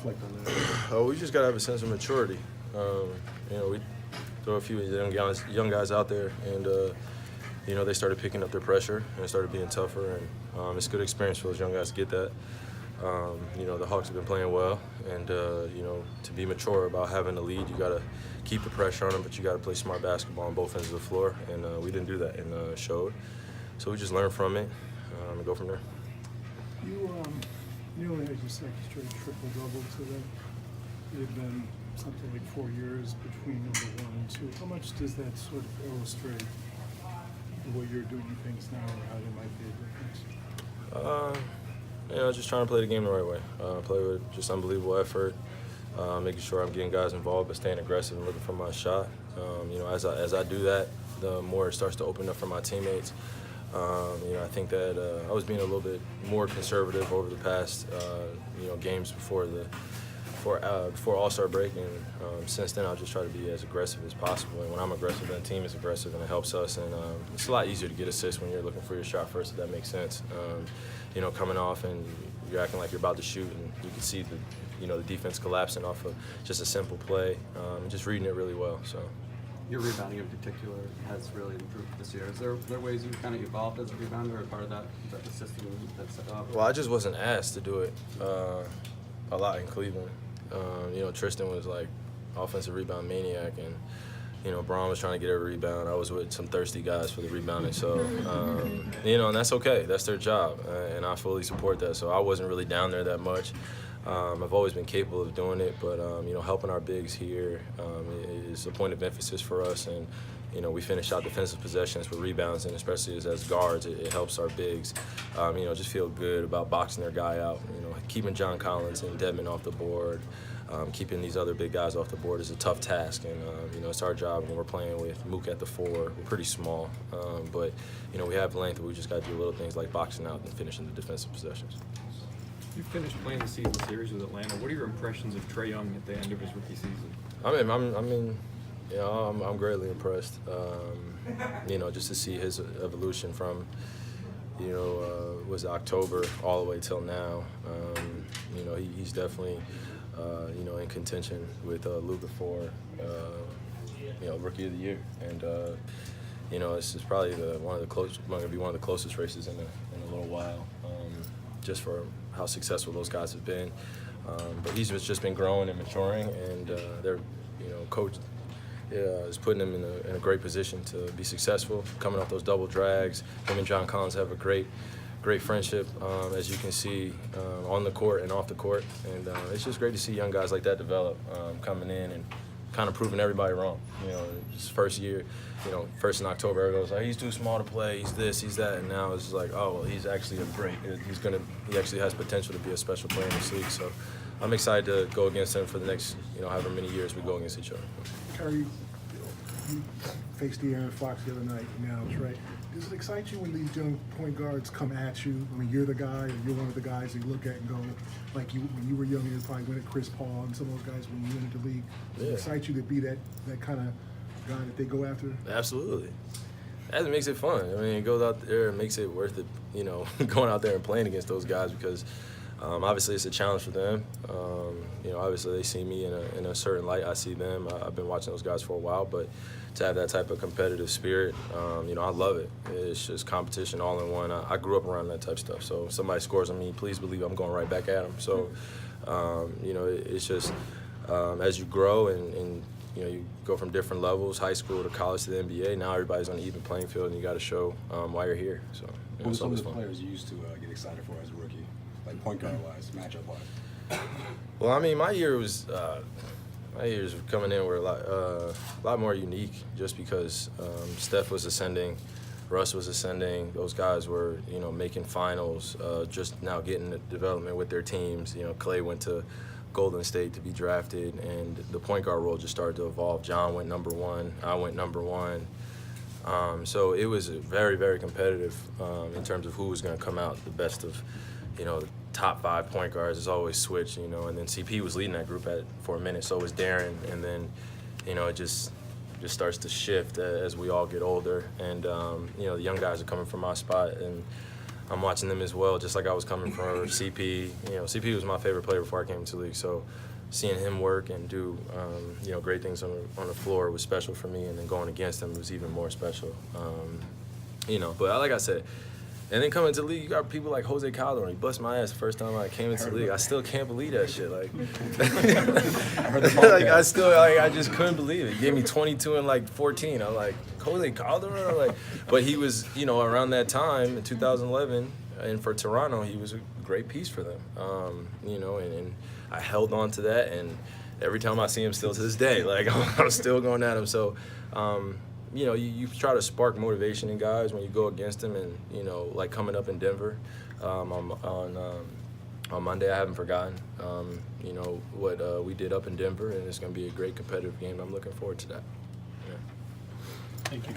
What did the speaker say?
reflect on that? Oh, we just got to have a sense of maturity. We throw a few young guys out there, and they started picking up their pressure and started being tougher. And it's a good experience for those young guys to get that. The Hawks have been playing well, and to be mature about having the lead, you got to keep the pressure on them, but you got to play smart basketball on both ends of the floor. And we didn't do that, and it showed. So we just learned from it and go from there. You as you said, straight triple-double to them. It had been something like 4 years between number 1 and 2. How much does that sort of illustrate the way you're doing things now, or how there might be a difference? Just trying to play the game the right way. Play with just unbelievable effort, making sure I'm getting guys involved, but staying aggressive and looking for my shot. As I do that, the more it starts to open up for my teammates. I think that I was being a little bit more conservative over the past, games before All-Star break, and since then I'll just try to be as aggressive as possible. And when I'm aggressive, then the team is aggressive, and it helps us. And it's a lot easier to get assists when you're looking for your shot first, if that makes sense. Coming off and you're acting like you're about to shoot, and you can see the defense collapsing off of just a simple play, and just reading it really well. So. Your rebounding in particular has really improved this year. Is there ways you've kind of evolved as a rebounder, or part of that system that's set up? Well, I just wasn't asked to do it a lot in Cleveland. Tristan was like offensive rebound maniac, and Braun was trying to get every rebound. I was with some thirsty guys for the rebounding, so and that's okay. That's their job, and I fully support that. So I wasn't really down there that much. I've always been capable of doing it, but helping our bigs here is a point of emphasis for us. And we finish out defensive possessions with rebounds, and especially as guards, it helps our bigs. Just feel good about boxing their guy out. Keeping John Collins and Dedmon off the board, keeping these other big guys off the board is a tough task, and it's our job when we're playing with Mook at the 4. We're pretty small, but we have length. We just got to do little things like boxing out and finishing the defensive possessions. You finished playing the season series with Atlanta. What are your impressions of Trae Young at the end of his rookie season? I'm greatly impressed. Just to see his evolution from, was October all the way till now. He's definitely, in contention with Luka for, Rookie of the Year, and this is probably going to be one of the closest races in a little while, just for how successful those guys have been. But he's just been growing and maturing, and coach is putting him in a great position to be successful, coming off those double drags. Him and John Collins have a great friendship, as you can see, on the court and off the court. And it's just great to see young guys like that develop, coming in and kind of proving everybody wrong. His first year, first in October, everybody was like, he's too small to play, he's this, he's that, and now it's just like, oh, well, he's actually he actually has potential to be a special player in this league. So I'm excited to go against him for the next, however many years we go against each other. Kyrie, you faced De'Aaron Fox the other night, now Trae. Does it excite you when these young point guards come at you? I mean, you're the guy, or you're one of the guys that you look at and go, like when you were young, you probably went at Chris Paul and some of those guys when you went into the league. Does it excite you to be that kind of guy that they go after? Absolutely. That makes it fun. I mean, it goes out there and makes it worth it, going out there and playing against those guys, because obviously it's a challenge for them. Obviously they see me in a certain light. I see them. I've been watching those guys for a while, but to have that type of competitive spirit, I love it. It's just competition all in one. I grew up around that type of stuff. So if somebody scores on me, please believe I'm going right back at them. So, it's just as you grow and you go from different levels, high school to college to the NBA, now everybody's on an even playing field, and you got to show why you're here. So, Who are some of the players you used to get excited for as a rookie, like point guard-wise, matchup-wise? Well, I mean, my years coming in were a lot more unique, just because Steph was ascending, Russ was ascending. Those guys were, making finals, just now getting the development with their teams. Clay went to Golden State to be drafted, and the point guard role just started to evolve. John went number 1, I went number 1. So it was very, very competitive in terms of who was going to come out the best of, the top 5 point guards. Is always switched, and then CP was leading that group for a minute, so was Darren, and then, it just starts to shift as we all get older, and the young guys are coming from my spot, and I'm watching them as well, just like I was coming from CP. You know, CP was my favorite player before I came into the league, so seeing him work and do, you know, great things on the floor was special for me, and then going against him was even more special. You know, but like I said, and then coming to the league, you got people like Jose Calderon. He bust my ass the first time I came into the league. I still can't believe that shit. Like, I just couldn't believe it. He gave me 22 and like 14. I'm like, Jose Calderon? I'm like, but he was, you know, around that time in 2011, and for Toronto, he was a great piece for them. You know, and I held on to that, and every time I see him still to this day, like, I'm still going at him. So, you know, you try to spark motivation in guys when you go against them, and, you know, like coming up in Denver on Monday, I haven't forgotten, you know, what we did up in Denver, and it's going to be a great competitive game. I'm looking forward to that. Yeah. Thank you.